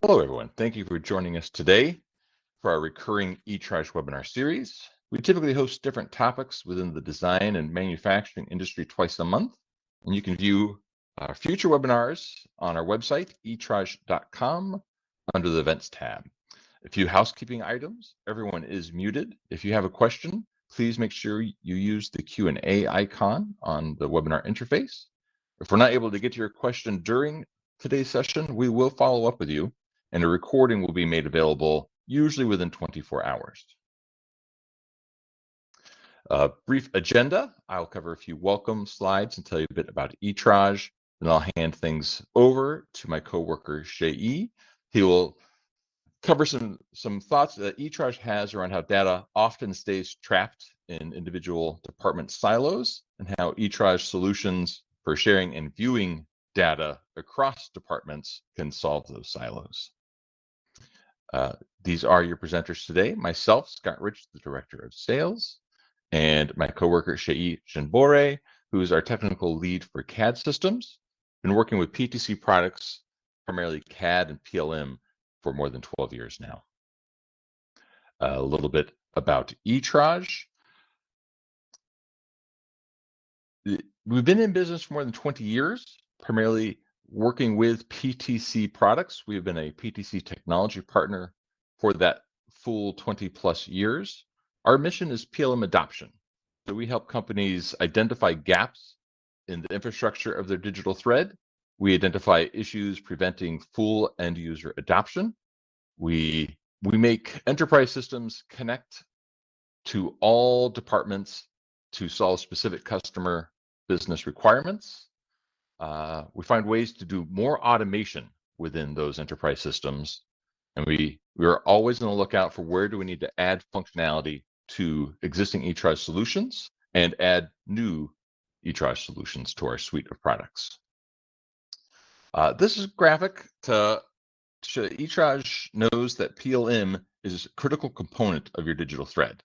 Hello, everyone. Thank you for joining us today for our recurring ETRAGE webinar series. We typically host different topics within the design and manufacturing industry twice a month, and you can view our future webinars on our website, etrage.com, under the Events tab. A few housekeeping items. Everyone is muted. If you have a question, please make sure you use the Q&A icon on the webinar interface. If we're not able to get to your question during today's session, we will follow up with you, and a recording will be made available usually within 24 hours. A brief agenda. I'll cover a few welcome slides and tell you a bit about ETRAGE. Then I'll hand things over to my coworker, Shei. He will cover some thoughts that ETRAGE has around how data often stays trapped in individual department silos and how ETRAGE solutions for sharing and viewing data across departments can solve those silos. These are your presenters today. Myself, Scott Rich, the Director of Sales, and my coworker, Shei Shinbore, who is our technical lead for CAD systems. Been working with PTC products, primarily CAD and PLM, for more than 12 years now. A little bit about ETRAGE. We've been in business for more than 20 years, primarily working with PTC products. We have been a PTC technology partner for that full 20 plus years. Our mission is PLM adoption. So we help companies identify gaps in the infrastructure of their digital thread. We identify issues preventing full end user adoption. We make enterprise systems connect to all departments to solve specific customer business requirements. We find ways to do more automation within those enterprise systems. And we are always on the lookout for where do we need to add functionality to existing ETRAGE solutions and add new ETRAGE solutions to our suite of products. This is a graphic to show that ETRAGE knows that PLM is a critical component of your digital thread.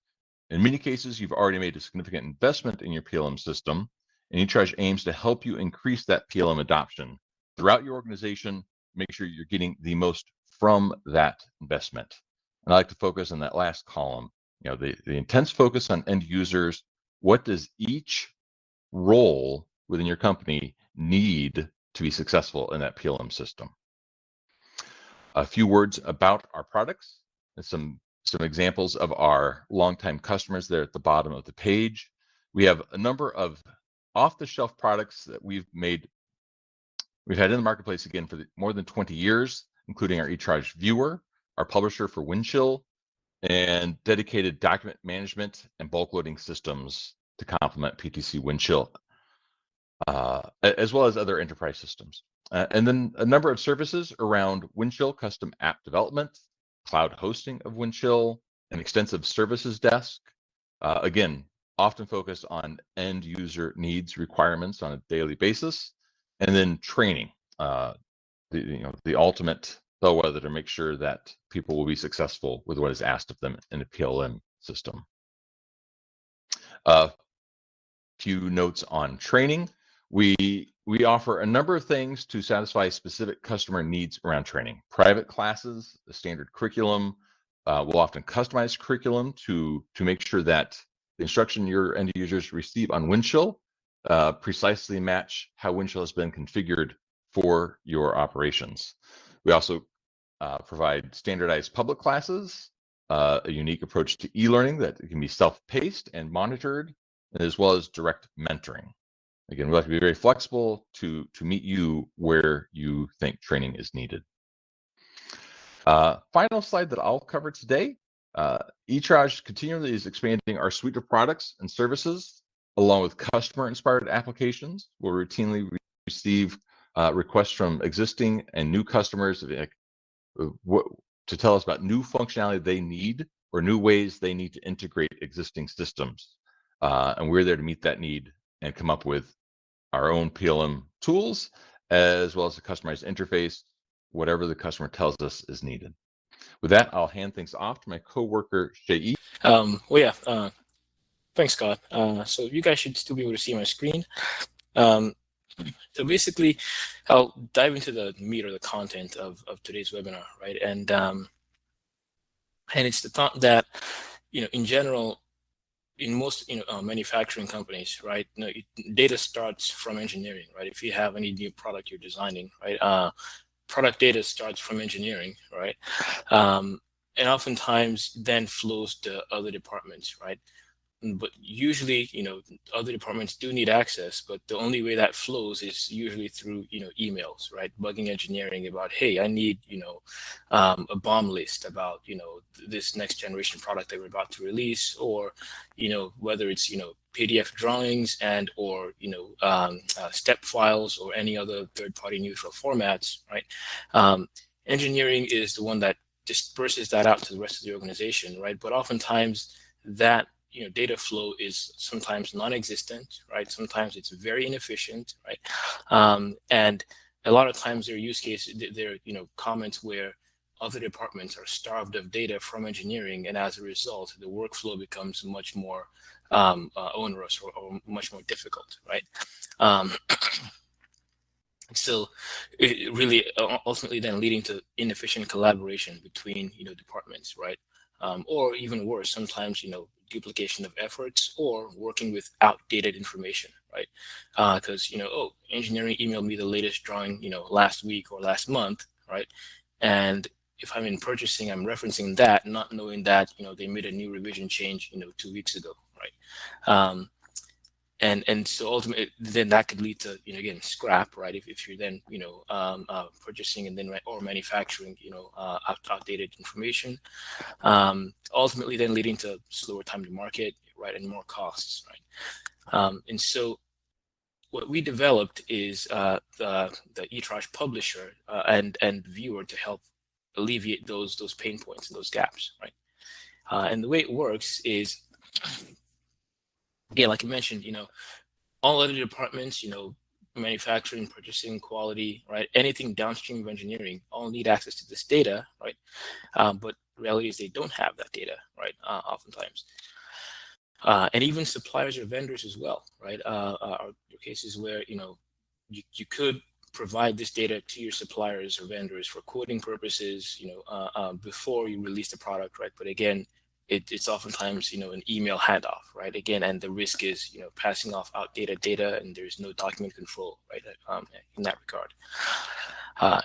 In many cases, you've already made a significant investment in your PLM system, and ETRAGE aims to help you increase that PLM adoption throughout your organization, make sure you're getting the most from that investment. And I like to focus on that last column, the intense focus on end users. What does each role within your company need to be successful in that PLM system? A few words about our products and some examples of our longtime customers there at the bottom of the page. We have a number of off-the-shelf products that we've had in the marketplace again for more than 20 years, including our ETRAGE Viewer, our publisher for Windchill, and dedicated document management and bulk loading systems to complement PTC Windchill, as well as other enterprise systems. And then a number of services around Windchill custom app development, cloud hosting of Windchill, an extensive services desk, again, often focused on end user needs requirements on a daily basis, and then training, the ultimate bellwether to make sure that people will be successful with what is asked of them in a PLM system. A few notes on training. We offer a number of things to satisfy specific customer needs around training. Private classes, the standard curriculum. We'll often customize curriculum to make sure that the instruction your end users receive on Windchill precisely match how Windchill has been configured for your operations. We also provide standardized public classes, a unique approach to e-learning that can be self-paced and monitored, as well as direct mentoring. Again, we like to be very flexible to meet you where you think training is needed. Final slide that I'll cover today. ETRAGE continually is expanding our suite of products and services along with customer-inspired applications. We'll routinely receive requests from existing and new customers to tell us about new functionality they need or new ways they need to integrate existing systems. And we're there to meet that need and come up with our own PLM tools, as well as a customized interface, whatever the customer tells us is needed. With that, I'll hand things off to my coworker, Shei. Thanks, Scott. So you guys should still be able to see my screen. So basically, I'll dive into the meat or the content of today's webinar, right? And it's the thought that, in general, in most manufacturing companies, right, data starts from engineering, right? If you have any new product you're designing, right, product data starts from engineering, right, and oftentimes then flows to other departments, right? But usually, other departments do need access, but the only way that flows is usually through, emails, right? Bugging engineering about, hey, I need, a bomb list about, this next generation product that we're about to release, or, whether it's, PDF drawings and or, step files or any other third-party neutral formats, right? Engineering is the one that disperses that out to the rest of the organization, right? But oftentimes that data flow is sometimes non-existent, right? Sometimes it's very inefficient, right? And a lot of times there are use cases, there are comments where other departments are starved of data from engineering, and as a result, the workflow becomes much more onerous or much more difficult, right? So it really ultimately then leading to inefficient collaboration between departments, right? Or even worse, sometimes duplication of efforts or working with outdated information, right? Because oh, engineering emailed me the latest drawing last week or last month, right? And if I'm in purchasing, I'm referencing that, not knowing that they made a new revision change 2 weeks ago, right? And so ultimately, then that could lead to again scrap, right? If you're then purchasing and then or manufacturing outdated information, ultimately then leading to slower time to market, right, and more costs, right? And so what we developed is the ETRAGE publisher and viewer to help alleviate those pain points and those gaps, right? And the way it works is, yeah, like I mentioned, all other departments, manufacturing, purchasing, quality, right? Anything downstream of engineering all need access to this data, right? But the reality is they don't have that data, right? Oftentimes. And even suppliers or vendors as well, right? Are cases where, you could provide this data to your suppliers or vendors for quoting purposes, before you release the product, right? But again, it's oftentimes an email handoff, right? Again, and the risk is passing off outdated data, and there's no document control, right? In that regard.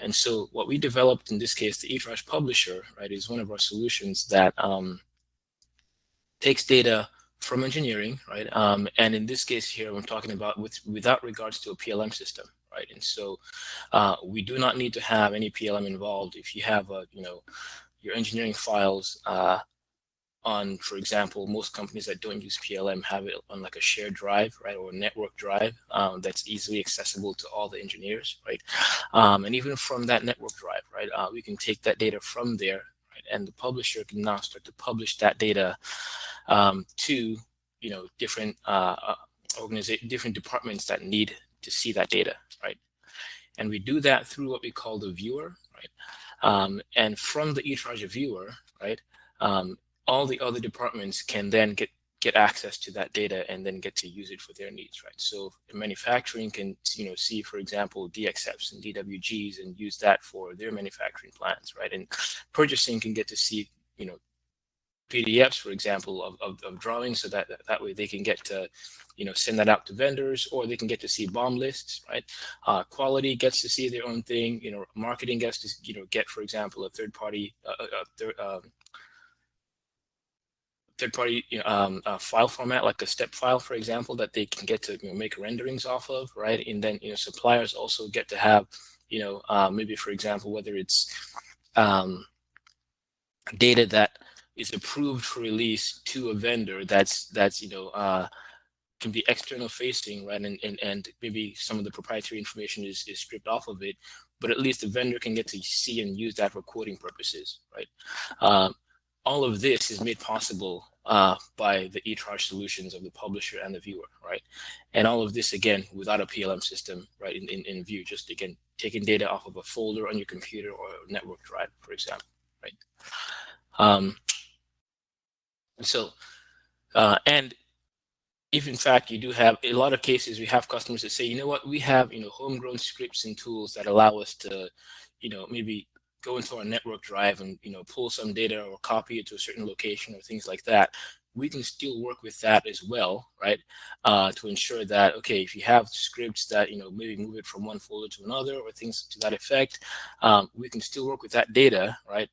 And so what we developed in this case, the ETRAGE publisher, right, is one of our solutions that takes data from engineering, right? And in this case here, I'm talking about without regards to a PLM system, right? And so we do not need to have any PLM involved. If you have your engineering files on, for example, most companies that don't use PLM have it on like a shared drive, right, or a network drive that's easily accessible to all the engineers, right? And even from that network drive, right, we can take that data from there, right, and the publisher can now start to publish that data to different different departments that need to see that data, right? And we do that through what we call the viewer, right? And from the ETRAGE viewer, right, all the other departments can then get access to that data and then get to use it for their needs, right? So manufacturing can see, for example, DXFs and DWGs and use that for their manufacturing plans, right? And purchasing can get to see PDFs, for example, of drawings, so that way they can get to send that out to vendors, or they can get to see BOM lists, right? Quality gets to see their own thing. Marketing gets to get, for example, a third-party file format, like a step file, for example, that they can get to make renderings off of, right? And then suppliers also get to have maybe, for example, whether it's data that is approved for release to a vendor that's can be external facing, right? And maybe some of the proprietary information is stripped off of it, but at least the vendor can get to see and use that for quoting purposes, right? All of this is made possible by the ETRAGE solutions of the publisher and the viewer, right? And all of this, again, without a PLM system, right, in view, just, again, taking data off of a folder on your computer or a network drive, for example, right? So, and if in fact you do have a lot of cases, we have customers that say, you know what, we have, homegrown scripts and tools that allow us to, maybe go into our network drive and, pull some data or copy it to a certain location or things like that. We can still work with that as well, right? To ensure that, okay, if you have scripts that, maybe move it from one folder to another or things to that effect, we can still work with that data, right?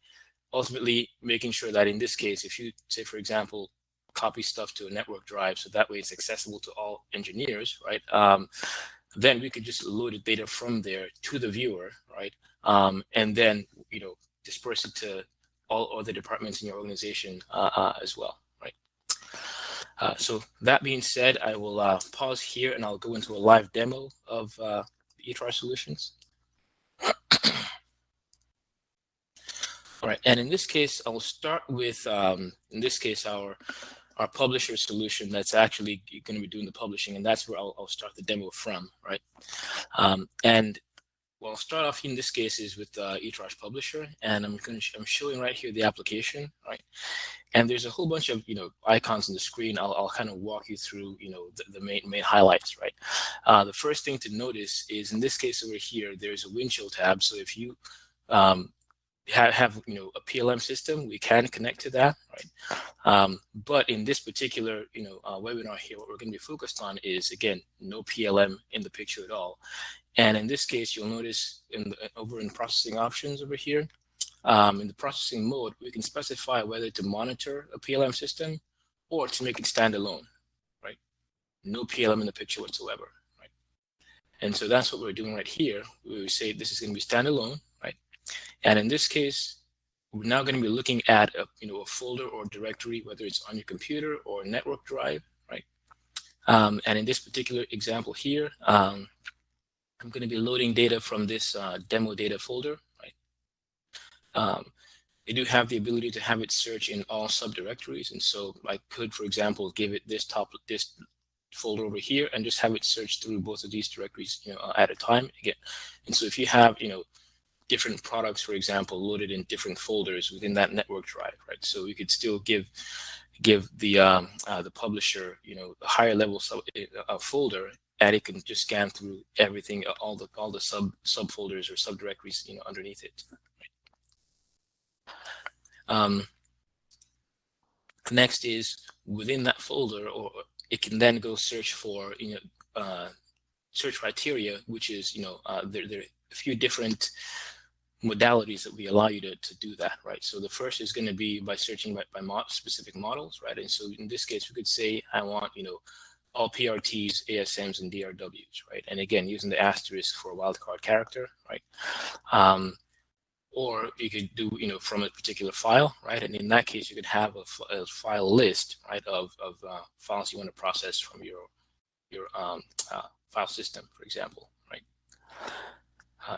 Ultimately making sure that in this case, if you say, for example, copy stuff to a network drive so that way it's accessible to all engineers, right? Then we could just load the data from there to the viewer, right? And then, disperse it to all other departments in your organization as well, right? So that being said, I will pause here and I'll go into a live demo of the ETRAGE solutions. All right, and in this case, I'll start with, in this case, our publisher solution that's actually going to be doing the publishing, and that's where I'll start the demo from, right? And well, I'll start off in this case is with ETRAGE Publisher, and I'm showing right here the application, right? And there's a whole bunch of icons on the screen. I'll kind of walk you through the main highlights, right? The first thing to notice is in this case over here, there's a Windchill tab. So if you have a PLM system, we can connect to that, right? But in this particular webinar here, what we're going to be focused on is, again, no PLM in the picture at all. And in this case, you'll notice over in processing options over here, in the processing mode, we can specify whether to monitor a PLM system or to make it standalone, right? No PLM in the picture whatsoever, right? And so that's what we're doing right here. We say this is going to be standalone, right? And in this case, we're now going to be looking at a folder or directory, whether it's on your computer or network drive, right? And in this particular example here, I'm going to be loading data from this demo data folder, right? They do have the ability to have it search in all subdirectories, and so I could, for example, give it this folder over here and just have it search through both of these directories, at a time again. And so if you have, different products, for example, loaded in different folders within that network drive, right? So we could still give the publisher, a higher level folder, and it can just scan through everything, all the subfolders or subdirectories, underneath it. Right? Next is within that folder, or it can then go search for search criteria, which is there are a few different modalities that we allow you to do that, right? So the first is going to be by searching by specific models, right? And so in this case, we could say I want all PRTs, ASMs, and DRWs, right? And again, using the asterisk for a wildcard character, right? Or you could do from a particular file, right? And in that case, you could have a file list, right, of files you want to process from your file system, for example, right?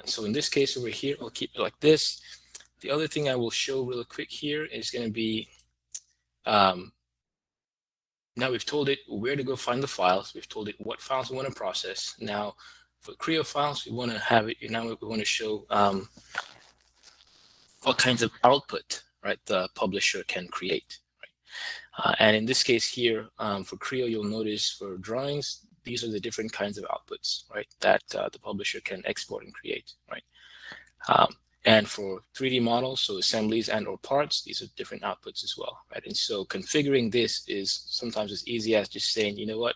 So in this case over here, I'll keep it like this. The other thing I will show real quick here is going to be, now we've told it where to go find the files. We've told it what files we want to process. Now for Creo files, we want to have it, now we want to show what kinds of output, right, the publisher can create, right? And in this case here, for Creo, you'll notice for drawings, these are the different kinds of outputs, right, that the publisher can export and create, right? And for 3D models, so assemblies and or parts, these are different outputs as well, right? And so configuring this is sometimes as easy as just saying, you know what,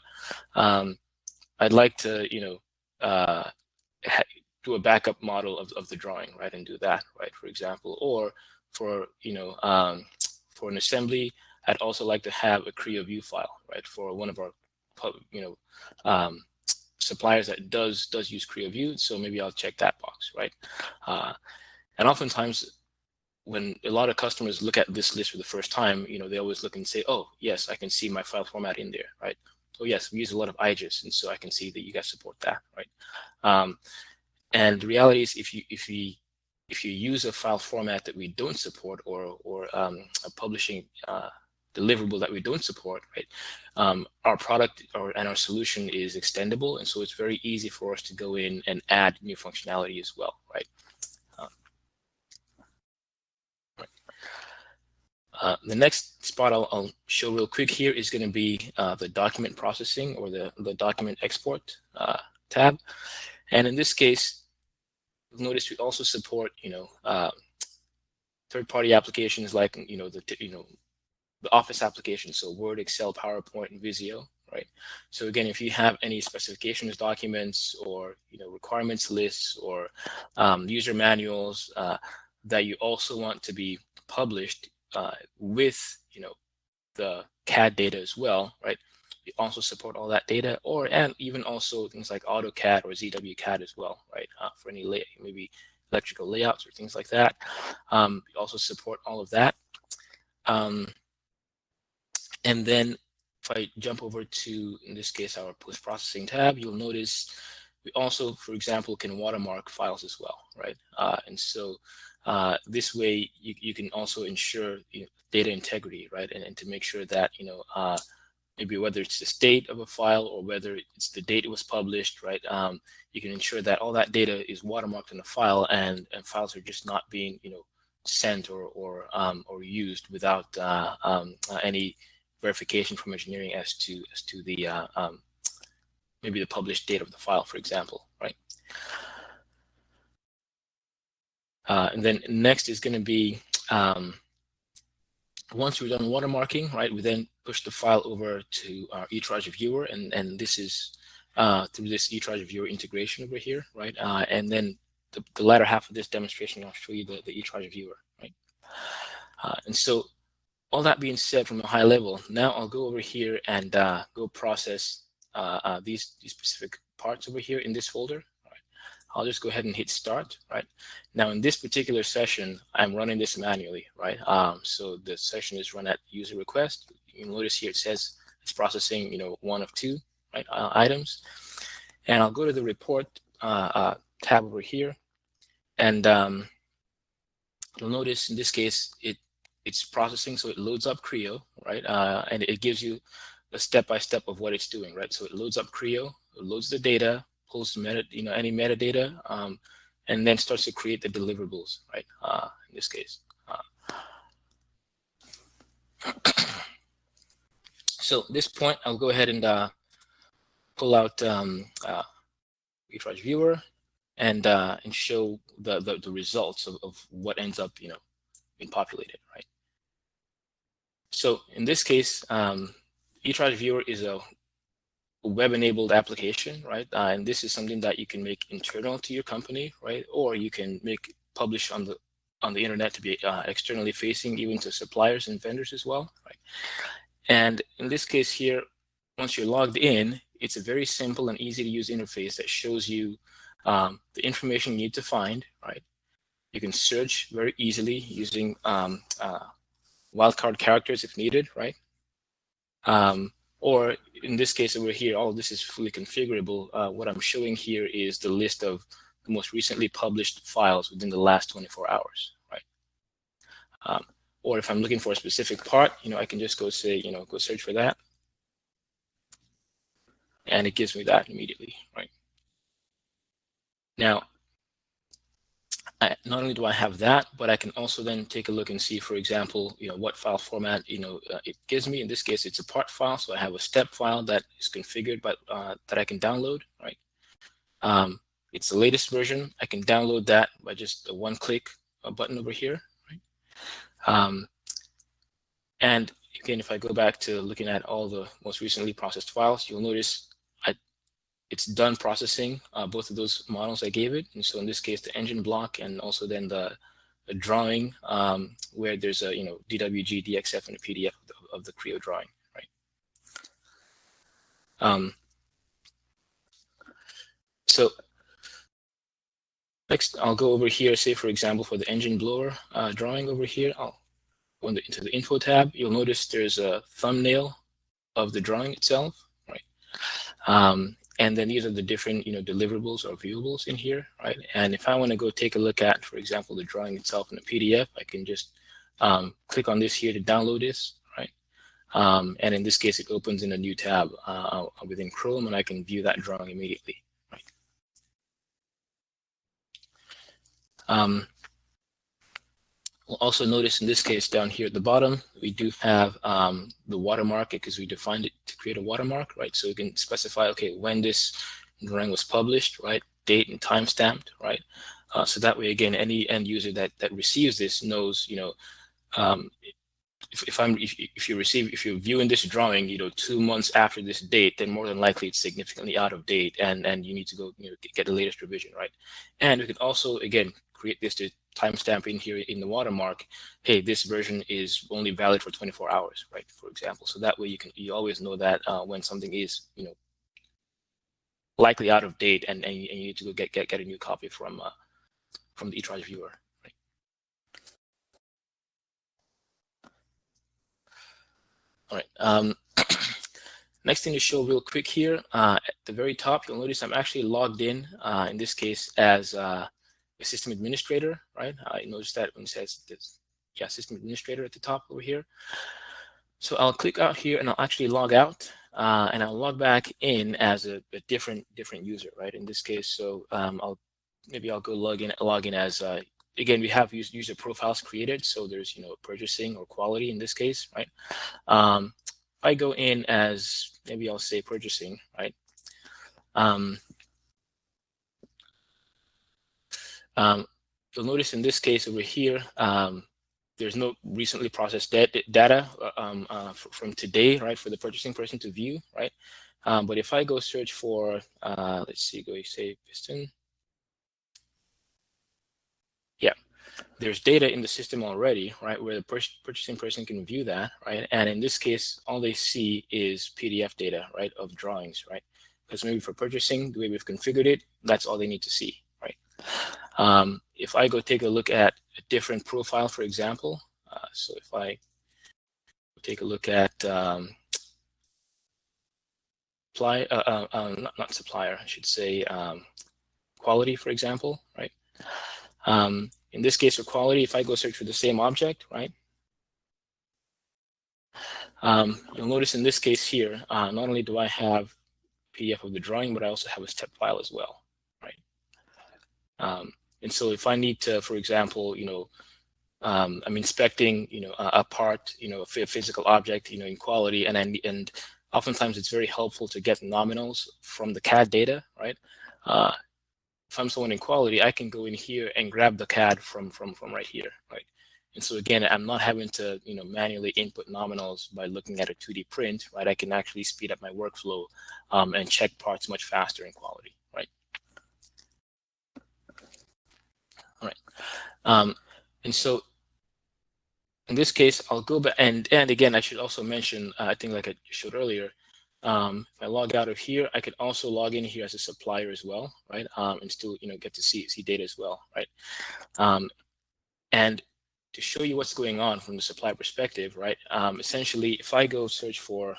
I'd like to, do a backup model of the drawing, right, and do that, right, for example. Or for, for an assembly, I'd also like to have a Creo view file, right, for one of our suppliers that does use Creo view, so maybe I'll check that box, right? And oftentimes when a lot of customers look at this list for the first time, they always look and say, oh yes, I can see my file format in there, right? Oh yes, we use a lot of IGES, and so I can see that you guys support that, right? And the reality is, if you use a file format that we don't support, or a publishing deliverable that we don't support, right? Our product and our solution is extendable, and so it's very easy for us to go in and add new functionality as well, right? The next spot I'll show real quick here is going to be the document processing or the document export tab. And in this case, you'll notice we also support, third-party applications like, the Office applications, so Word, Excel, PowerPoint, and Visio, right? So again, if you have any specifications documents or requirements lists or user manuals that you also want to be published with the CAD data as well, right? You also support all that data, and even also things like AutoCAD or ZWCAD as well, right? For any maybe electrical layouts or things like that. You also support all of that. And then if I jump over to, in this case, our post-processing tab, you'll notice we also, for example, can watermark files as well, right? And so this way you can also ensure data integrity, right? And to make sure that, maybe whether it's the state of a file or whether it's the date it was published, right? You can ensure that all that data is watermarked in the file and files are just not being, sent or used without any verification from engineering as to the maybe the published date of the file, for example, right? And then next is going to be once we're done watermarking, right? We then push the file over to our ETRAGE viewer, and this is through this ETRAGE viewer integration over here, right? And then the latter half of this demonstration, I'll show you the ETRAGE viewer, right? And so all that being said from a high level, now I'll go over here and go process these specific parts over here in this folder. Right? I'll just go ahead and hit start. Right now, in this particular session, I'm running this manually. Right, so the session is run at user request. You'll notice here it says it's processing, one of two items, and I'll go to the report tab over here, and you'll notice in this case it's processing, so it loads up Creo, right? And it gives you a step-by-step of what it's doing, right? So it loads up Creo, it loads the data, pulls any metadata, and then starts to create the deliverables, right? In this case. So at this point, I'll go ahead and pull out ETRAGE viewer and show the results of what ends up, being populated, right? So in this case, ETRAGE viewer is a web-enabled application, right? And this is something that you can make internal to your company, right? Or you can make publish on the internet to be externally facing, even to suppliers and vendors as well, right? And in this case here, once you're logged in, it's a very simple and easy to use interface that shows you the information you need to find, right? You can search very easily using wildcard characters if needed, right? Or in this case over here, all of this is fully configurable. What I'm showing here is the list of the most recently published files within the last 24 hours, right? Or if I'm looking for a specific part, I can just go say, go search for that. And it gives me that immediately, right? Now, not only do I have that, but I can also then take a look and see, for example, what file format, it gives me. In this case, it's a part file. So I have a step file that is configured, but that I can download, right? It's the latest version. I can download that by just a one-click button over here, right? And again, if I go back to looking at all the most recently processed files, you'll notice it's done processing both of those models I gave it. And so in this case, the engine block and also then the drawing where there's a DWG, DXF, and a PDF of the Creo drawing, right? So next, I'll go over here, say, for example, for the engine blower drawing over here, I'll go into the info tab. You'll notice there's a thumbnail of the drawing itself, right? And then these are the different, deliverables or viewables in here, right? And if I want to go take a look at, for example, the drawing itself in a PDF, I can just click on this here to download this, right? And in this case, it opens in a new tab within Chrome, and I can view that drawing immediately, right? We'll also notice in this case down here at the bottom, we do have the watermark because we defined it to create a watermark, right? So we can specify, okay, when this drawing was published, right? Date and time stamped, right? So that way, again, any end user that receives this knows, you know, if you're viewing this drawing, you know, 2 months after this date, then more than likely it's significantly out of date, and you need to go, you know, get the latest revision, right? And we could also again create this to timestamp in here in the watermark. Hey, this version is only valid for 24 hours, right? For example, so that way you always know that when something is, you know, likely out of date, and you need to go get a new copy from the ETRAGE viewer. All right. Next thing to show real quick here, at the very top, you'll notice I'm actually logged in this case, as a system administrator, right? You notice that when it says this, yeah, system administrator at the top over here. So I'll click out here and I'll actually log out, and I'll log back in as a different user, right? In this case, so I'll go log in as again, we have user profiles created. So there's, you know, purchasing or quality in this case, right? If I go in as, maybe I'll say purchasing, right? You'll notice in this case over here, there's no recently processed data from today, right, for the purchasing person to view, right? But if I go search for, let's see, go say piston. Yeah, there's data in the system already, right, where the purchasing person can view that, right? And in this case, all they see is PDF data, right, of drawings, right? Because maybe for purchasing, the way we've configured it, that's all they need to see, right? If I go take a look at a different profile, for example, so if I take a look at not supplier, I should say quality, for example, right? In this case, for quality, if I go search for the same object, right? You'll notice in this case here, not only do I have PDF of the drawing, but I also have a step file as well, right? And so if I need to, for example, you know, I'm inspecting, you know, a part, you know, a physical object, you know, in quality, and oftentimes it's very helpful to get nominals from the CAD data, right? If I'm someone in quality, I can go in here and grab the CAD from right here, right? And so again, I'm not having to, you know, manually input nominals by looking at a 2D print, right? I can actually speed up my workflow and check parts much faster in quality, right? All right. And so in this case, I'll go back, and again, I should also mention, I think like I showed earlier, if I log out of here, I could also log in here as a supplier as well, right? And still, you know, get to see data as well, right? And to show you what's going on from the supply perspective, right? Essentially, if I go search for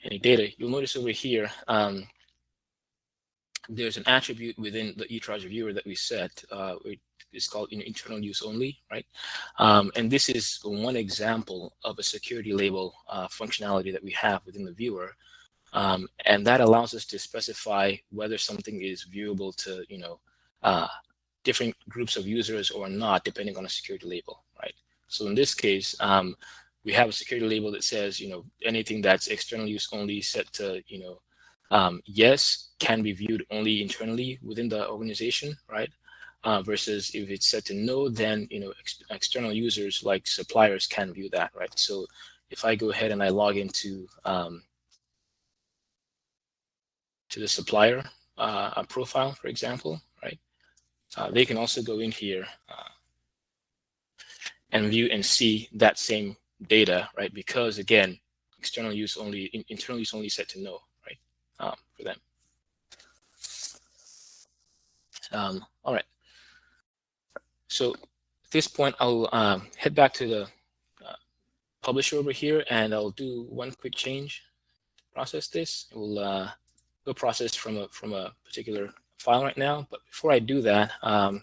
any data, you'll notice over here, there's an attribute within the ETRAGE viewer that we set. It's called, you know, internal use only, right? And this is one example of a security label functionality that we have within the viewer. And that allows us to specify whether something is viewable to, you know, different groups of users or not, depending on a security label, right? So in this case, we have a security label that says, you know, anything that's external use only set to, you know, yes, can be viewed only internally within the organization, right? Versus if it's set to no, then, you know, external users like suppliers can view that, right? So if I go ahead and I log into to the supplier profile, for example, right? They can also go in here and view and see that same data, right? Because again, external use only, internal use only set to no, right? For them. All right. So at this point, I'll head back to the publisher over here, and I'll do one quick change. Process this. We'll go process from a particular file right now. But before I do that, I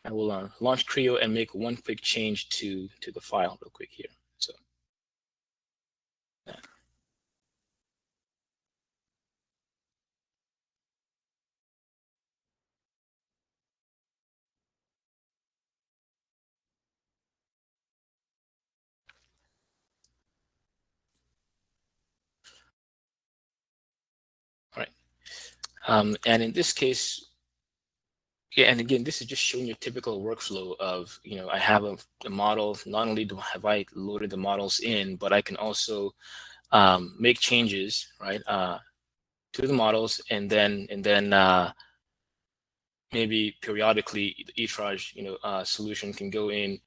will launch Creo and make one quick change to the file real quick here. So. And in this case, yeah, and again, this is just showing your typical workflow of, I have a model. Not only have I loaded the models in, but I can also make changes, right, to the models, and then maybe periodically the ETRAGE solution can go in,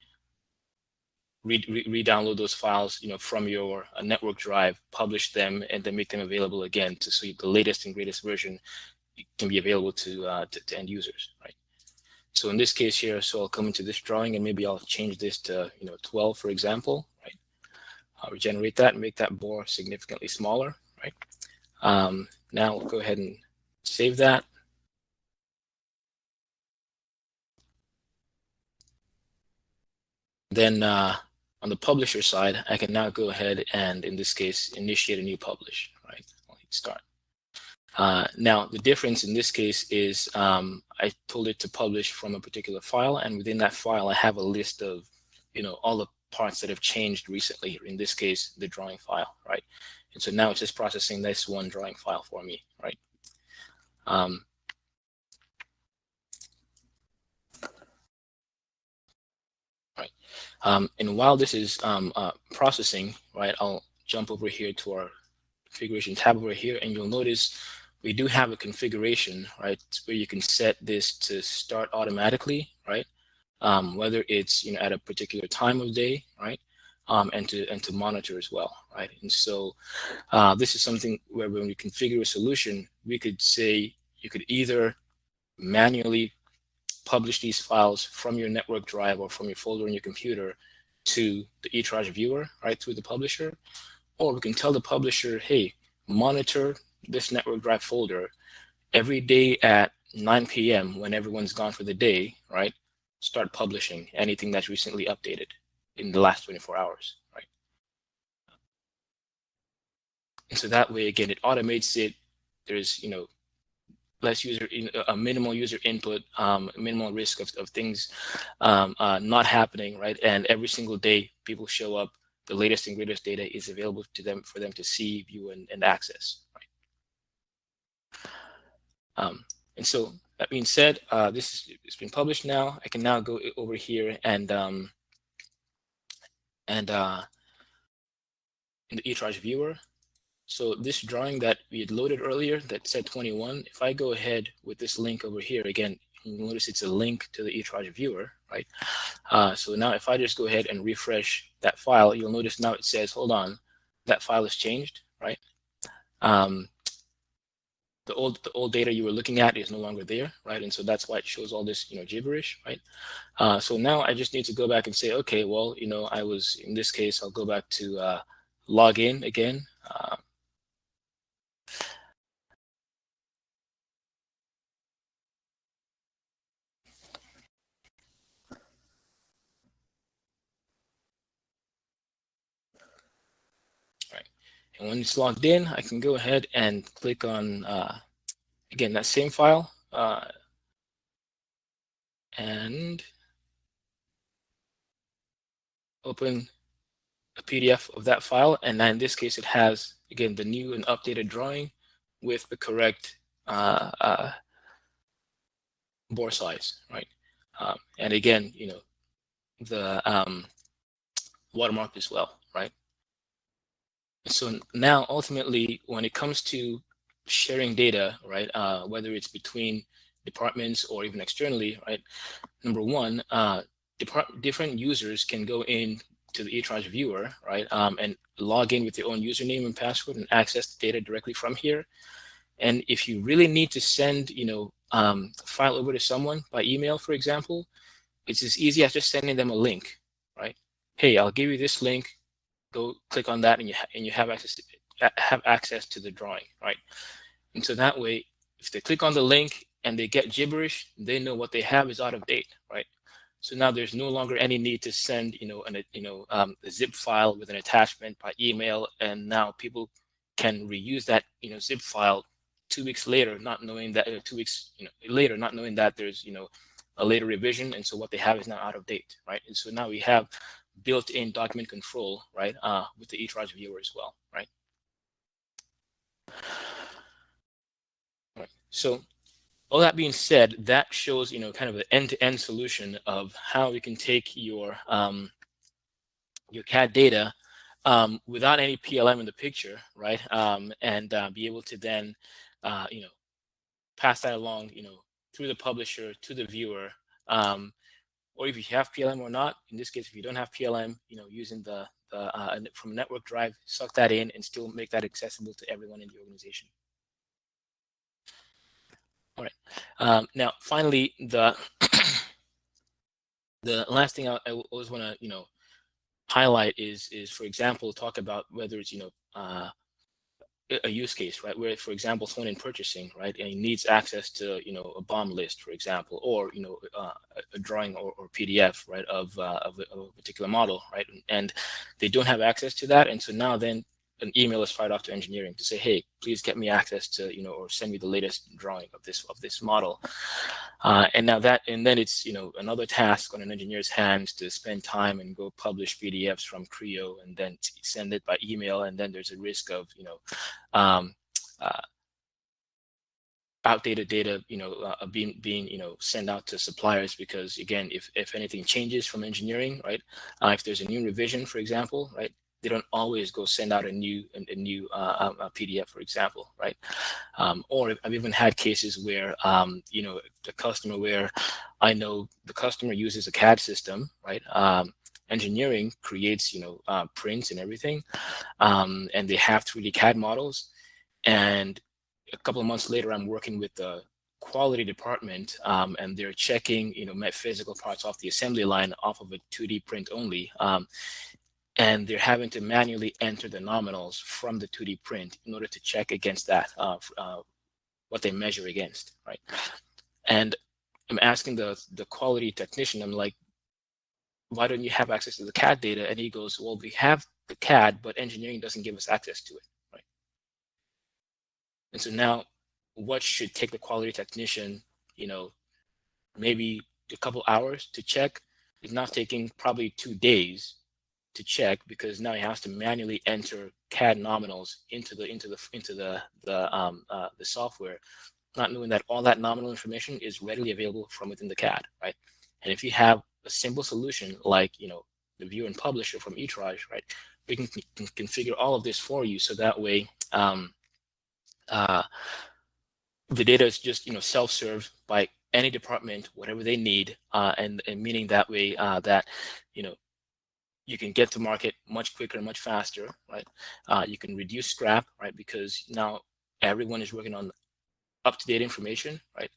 re-download those files from your network drive, publish them, and then make them available again so the latest and greatest version can be available to end users, right? So in this case here, so I'll come into this drawing and maybe I'll change this to 12, for example, right? I'll regenerate that and make that bore significantly smaller, right? Now we'll go ahead and save that. Then on the publisher side, I can now go ahead and, in this case, initiate a new publish, right? I'll hit start. Now, the difference in this case is I told it to publish from a particular file, and within that file, I have a list of, all the parts that have changed recently. In this case, the drawing file, right? And so now it's just processing this one drawing file for me, right? And while this is processing, right, I'll jump over here to our configuration tab over here, and you'll notice we do have a configuration, right, where you can set this to start automatically, right? Whether it's at a particular time of day, right, and to monitor as well, right? And so this is something where when we configure a solution, we could say you could either manually publish these files from your network drive or from your folder in your computer to the ETRAGE viewer, right, through the publisher, or we can tell the publisher, hey, monitor this network drive folder every day at 9 p.m. when everyone's gone for the day, right? Start publishing anything that's recently updated in the last 24 hours, right? And so that way, again, it automates it. There's, less a minimal user input, minimal risk of things not happening, right? And every single day, people show up. The latest and greatest data is available to them for them to see, view, and access, right? And so that being said, it's been published now. I can now go over here and in the ETRAGE viewer. So this drawing that we had loaded earlier that said 21, if I go ahead with this link over here, again, you'll notice it's a link to the ETRAGE viewer, right? So now if I just go ahead and refresh that file, you'll notice now it says, hold on, that file has changed, right? The old data you were looking at is no longer there, right? And so that's why it shows all this, gibberish, right? So now I just need to go back and say, okay, well, I was, in this case, I'll go back to log in again. Right. And when it's logged in, I can go ahead and click on, again, that same file, and open a PDF of that file. And in this case, it has, again, the new and updated drawing with the correct bore size, right? And again, the watermark as well, right? So now, ultimately, when it comes to sharing data, right, whether it's between departments or even externally, right, number one, different users can go in to the ETRAGE viewer, right, and log in with their own username and password and access the data directly from here. And if you really need to send, a file over to someone by email, for example, it's as easy as just sending them a link, right? Hey, I'll give you this link. Go click on that, and you have access to the drawing, right? And so that way, if they click on the link and they get gibberish, they know what they have is out of date, right? So now there's no longer any need to send, a zip file with an attachment by email, and now people can reuse that, zip file 2 weeks later, not knowing that 2 weeks, later, not knowing that there's, a later revision, and so what they have is now out of date, right? And so now we have built-in document control, right, with the ETRAGE viewer as well, right? So all that being said, that shows, kind of an end-to-end solution of how we can take your CAD data without any PLM in the picture, right? And be able to then, pass that along, through the publisher to the viewer, or if you have PLM or not. In this case, if you don't have PLM, using the from a network drive, suck that in and still make that accessible to everyone in the organization. All right. Now, finally, the the last thing I always want to highlight is for example, talk about whether it's a use case, right, where, for example, someone in purchasing, right, and he needs access to a BOM list, for example, or a drawing or PDF, right, of a particular model, right, and they don't have access to that, and so now then an email is fired off to engineering to say, hey, please get me access to or send me the latest drawing of this model. And then it's another task on an engineer's hands to spend time and go publish PDFs from Creo and then send it by email, and then there's a risk of outdated data being sent out to suppliers, because again, if anything changes from engineering, right, if there's a new revision, for example, right, they don't always go send out a new PDF, for example, right? Or I've even had cases where the customer, where I know the customer uses a CAD system, right? Engineering creates prints and everything, and they have 3D CAD models, and a couple of months later, I'm working with the quality department, and they're checking physical parts off the assembly line off of a 2D print only. And they're having to manually enter the nominals from the 2D print in order to check against that, what they measure against, right? And I'm asking the quality technician, I'm like, why don't you have access to the CAD data? And he goes, well, we have the CAD, but engineering doesn't give us access to it, right? And so now, what should take the quality technician, maybe a couple hours to check, is now taking probably 2 days to check, because now he has to manually enter CAD nominals into the software, not knowing that all that nominal information is readily available from within the CAD, right? And if you have a simple solution like the viewer and publisher from ETRAGE, right, we can configure all of this for you, so that way the data is just self-served by any department, whatever they need, and meaning that way that you can get to market much quicker and much faster, right? You can reduce scrap, right? Because now everyone is working on up-to-date information, right?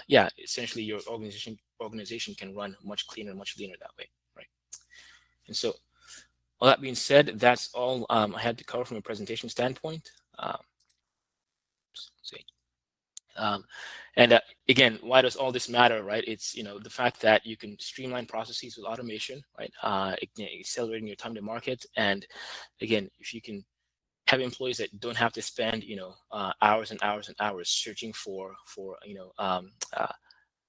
Yeah, essentially your organization can run much cleaner, much leaner that way, right? And so, all that being said, that's all I had to cover from a presentation standpoint. Again, why does all this matter, right? It's the fact that you can streamline processes with automation, right? Accelerating your time to market, and again, if you can have employees that don't have to spend hours and hours and hours searching for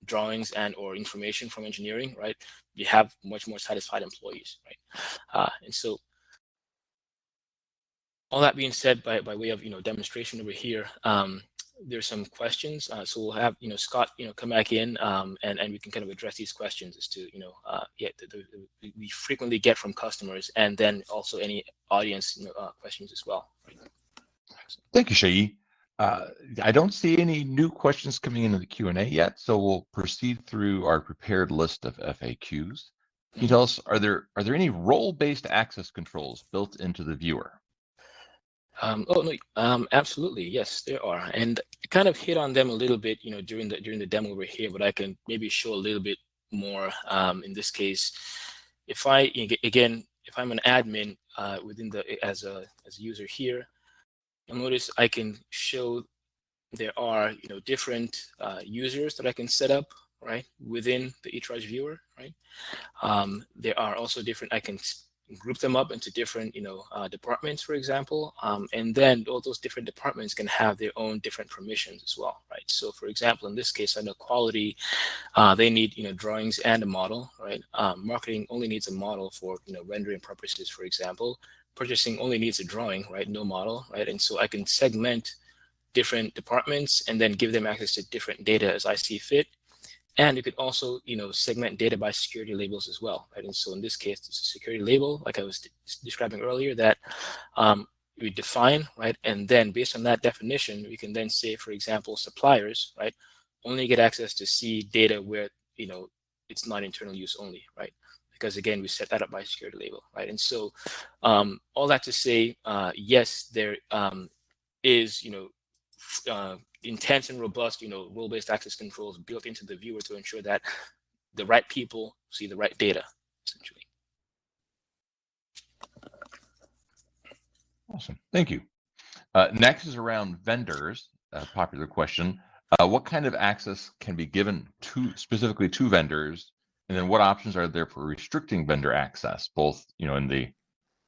drawings and or information from engineering, right? You have much more satisfied employees, right? And so, all that being said, by way of demonstration over here, there's some questions, so we'll have Scott come back in, and we can kind of address these questions as to we frequently get from customers, and then also any audience questions as well. Right? Thank you, Shayi. I don't see any new questions coming into the Q&A yet, so we'll proceed through our prepared list of FAQs. Can you tell us, are there any role-based access controls built into the viewer? Absolutely, yes, there are, and I kind of hit on them a little bit, during the demo over here, but I can maybe show a little bit more. In this case, if I'm an admin within as a user here, you'll notice I can show there are different users that I can set up, right, within the ETRAGE viewer, right. There are also different, I can group them up into different departments, for example, and then all those different departments can have their own different permissions as well, right? So for example, in this case, under quality, they need drawings and a model, right? Marketing only needs a model for rendering purposes, for example. Purchasing only needs a drawing, right? No model, right? And so I can segment different departments and then give them access to different data as I see fit. And you could also, segment data by security labels as well, right? And so in this case, it's a security label, like I was describing earlier, that we define, right? And then based on that definition, we can then say, for example, suppliers, right, only get access to see data where, it's not internal use only, right? Because again, we set that up by security label, right? And so all that to say, yes, there is, intense and robust, role-based access controls built into the viewer to ensure that the right people see the right data, essentially. Awesome, thank you. Next is around vendors, a popular question. What kind of access can be given specifically to vendors? And then what options are there for restricting vendor access, both in the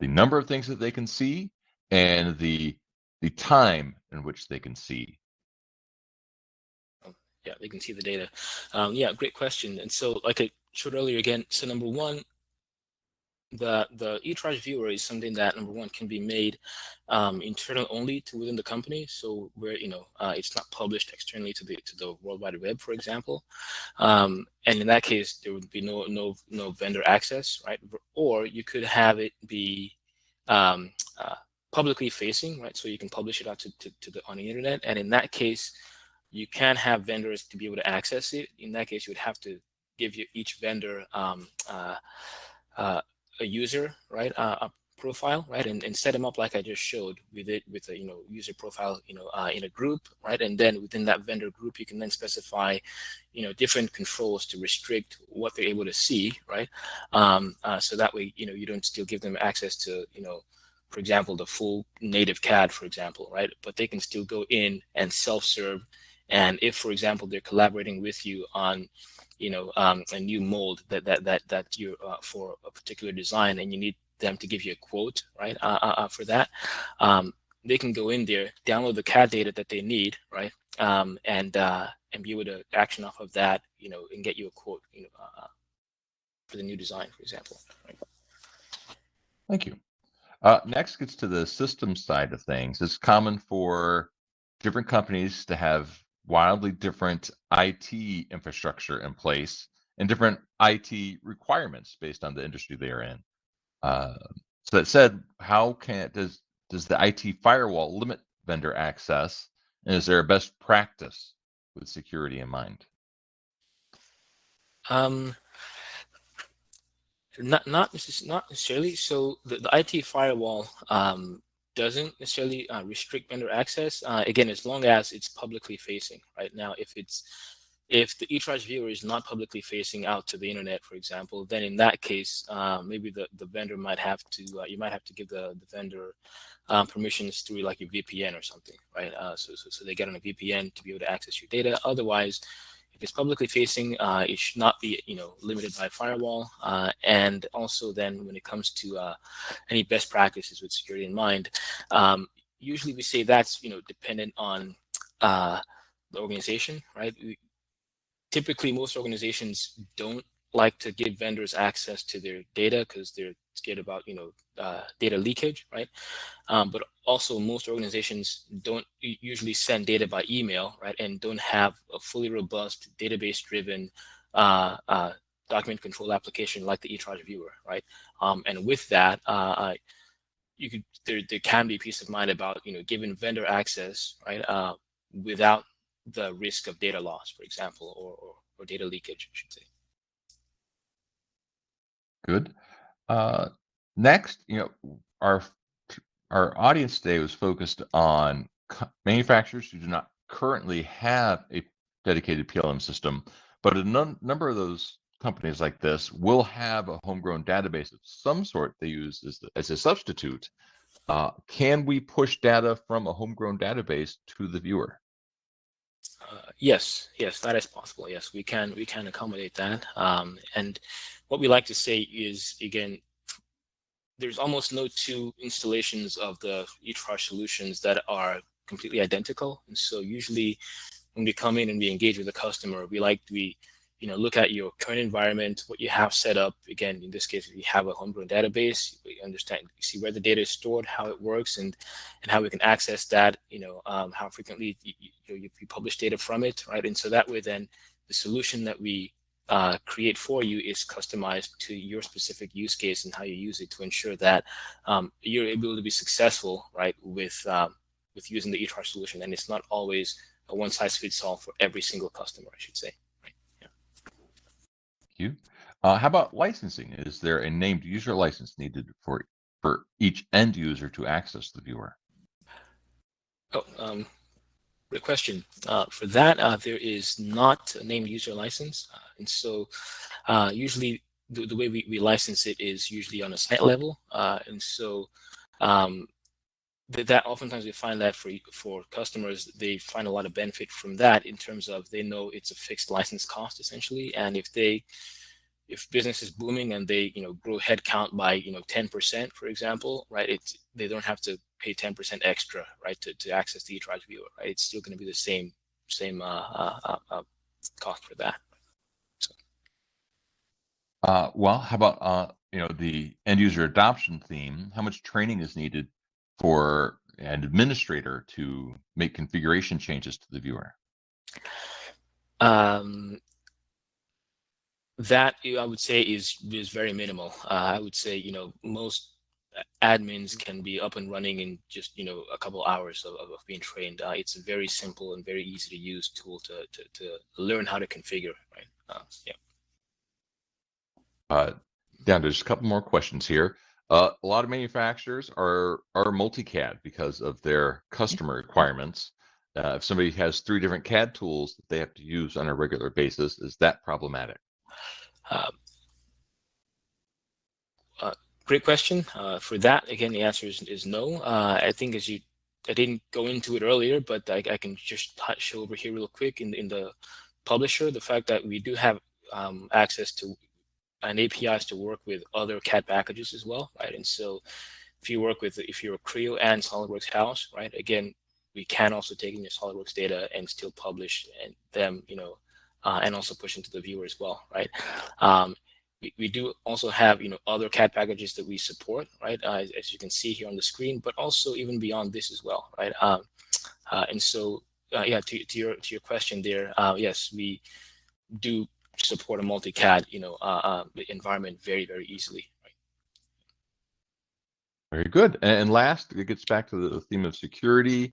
number of things that they can see and the time in which they can see? Yeah, they can see the data. Yeah, great question. And so like I showed earlier again, so number one, the ETRAGE viewer is something that number one can be made internal only to within the company. So where it's not published externally to the World Wide Web, for example. And in that case, there would be no vendor access, right? Or you could have it be publicly facing, right? So you can publish it out on the internet, and in that case, you can have vendors to be able to access it. In that case, you would have to give each vendor a user, right, a profile, right, and set them up like I just showed with a user profile, in a group, right, and then within that vendor group, you can then specify, different controls to restrict what they're able to see, right, so that way, you don't still give them access to, for example, the full native CAD, for example, right, but they can still go in and self-serve. And if, for example, they're collaborating with you on, a new mold that you for a particular design, and you need them to give you a quote, right, for that, they can go in there, download the CAD data that they need, right, and be able to action off of that, and get you a quote, for the new design, for example. Right? Thank you. Next gets to the system side of things. It's common for different companies to have wildly different IT infrastructure in place and different IT requirements based on the industry they are in. So that said, how does the IT firewall limit vendor access, and is there a best practice with security in mind? Not necessarily. So the IT firewall doesn't necessarily restrict vendor access. Again, as long as it's publicly facing. Right now, if the ETRAGE viewer is not publicly facing out to the internet, for example, then in that case, maybe the vendor might have to you might have to give the vendor permissions through like a VPN or something, right? So they get on a VPN to be able to access your data. Otherwise, if it's publicly facing, it should not be limited by firewall. And also then when it comes to any best practices with security in mind, usually we say that's dependent on the organization, right? Typically, most organizations don't like to give vendors access to their data because they're scared about data leakage, right? But also most organizations don't usually send data by email, right? And don't have a fully robust database-driven document control application like the ETRAGE viewer, right? And with that, there can be peace of mind about giving vendor access, right? Without the risk of data loss, for example, or data leakage, I should say. Good. Next, our audience today was focused on manufacturers who do not currently have a dedicated PLM system, but a number of those companies like this will have a homegrown database of some sort they use as a substitute. Can we push data from a homegrown database to the viewer? Yes, that is possible. Yes, we can accommodate that. And what we like to say is, again, there's almost no two installations of the ETRAGE solutions that are completely identical. And so usually when we come in and we engage with the customer, we look at your current environment, what you have set up. Again, in this case, if you have a homegrown database, we understand, see where the data is stored, how it works, and how we can access that. How frequently you publish data from it, right? And so that way, then the solution that we create for you is customized to your specific use case and how you use it to ensure that you're able to be successful, right, with using the ETRAGE solution. And it's not always a one-size-fits-all for every single customer, I should say. Right? Yeah. Thank you. How about licensing? Is there a named user license needed for each end user to access the viewer? Oh, great question. For that, there is not a named user license. And so usually the way we license it is usually on a site level. And so that oftentimes we find that for customers, they find a lot of benefit from that in terms of they know it's a fixed license cost essentially. And if business is booming and they grow headcount by 10%, for example, right, they don't have to pay 10% extra, right, to access the ETRAGE viewer, right? It's still going to be the same cost for that. So. Well, how about the end user adoption theme? How much training is needed for an administrator to make configuration changes to the viewer? That I would say is very minimal. I would say most admins can be up and running in just a couple hours of being trained. It's a very simple and very easy to use tool to learn how to configure. Right. Yeah. Down to just a couple more questions here. A lot of manufacturers are multi-CAD because of their customer requirements. If somebody has 3 different CAD tools that they have to use on a regular basis, is that problematic? Great question. For that, again, the answer is no. I think I didn't go into it earlier, but I can just show over here real quick in the publisher, the fact that we do have access to and APIs to work with other CAD packages as well, right? And so if you're a Creo and SolidWorks house, right, again, we can also take in your SolidWorks data and still publish them, and also push into the viewer as well, right? We do also have other CAD packages that we support, right, as you can see here on the screen, but also even beyond this as well, right? And so yeah, to your question there, yes, we do support a multi-CAD environment very, very easily. Right? Very good. And last, it gets back to the theme of security.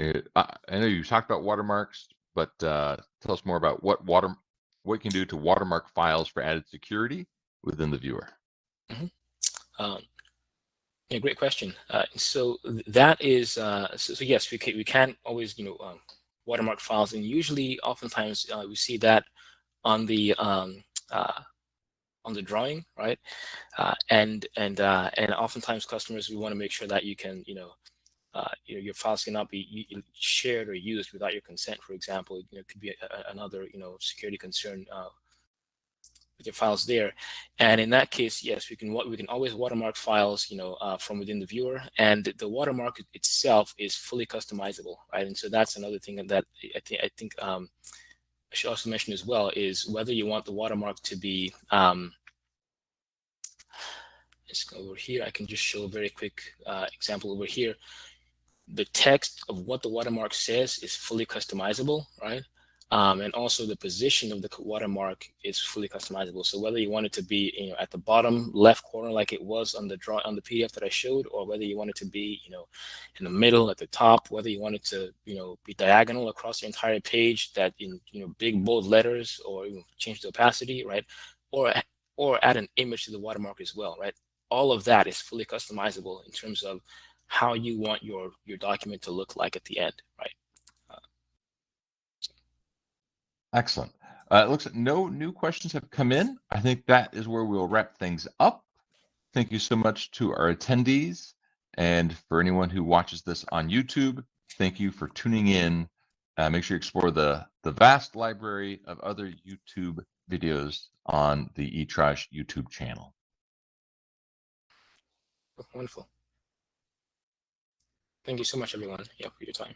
I know you talked about watermarks, but tell us more about what you can do to watermark files for added security within the viewer. Mm-hmm. Yeah, great question. So that is so yes, we can always watermark files, and usually, oftentimes, we see that on the drawing, right? And oftentimes, customers, we want to make sure that you can your files cannot be shared or used without your consent. For example, it could be another security concern with your files there. And in that case, yes, we can always watermark files from within the viewer, and the watermark itself is fully customizable, right? And so that's another thing that I think I should also mention as well, is whether you want the watermark to be let's go over here. I can just show a very quick example over here. The text of what the watermark says is fully customizable, right? And also the position of the watermark is fully customizable. So whether you want it to be at the bottom left corner like it was on the PDF that I showed, or whether you want it to be in the middle at the top, whether you want it to be diagonal across the entire page, that in big bold letters, or change the opacity, right? Or add an image to the watermark as well, right? All of that is fully customizable in terms of how you want your document to look like at the end, right? Excellent. It looks like no new questions have come in. I think that is where we'll wrap things up. Thank you so much to our attendees. And for anyone who watches this on YouTube, thank you for tuning in. Make sure you explore the vast library of other YouTube videos on the ETRAGE YouTube channel. Wonderful. Thank you so much, everyone, for your time.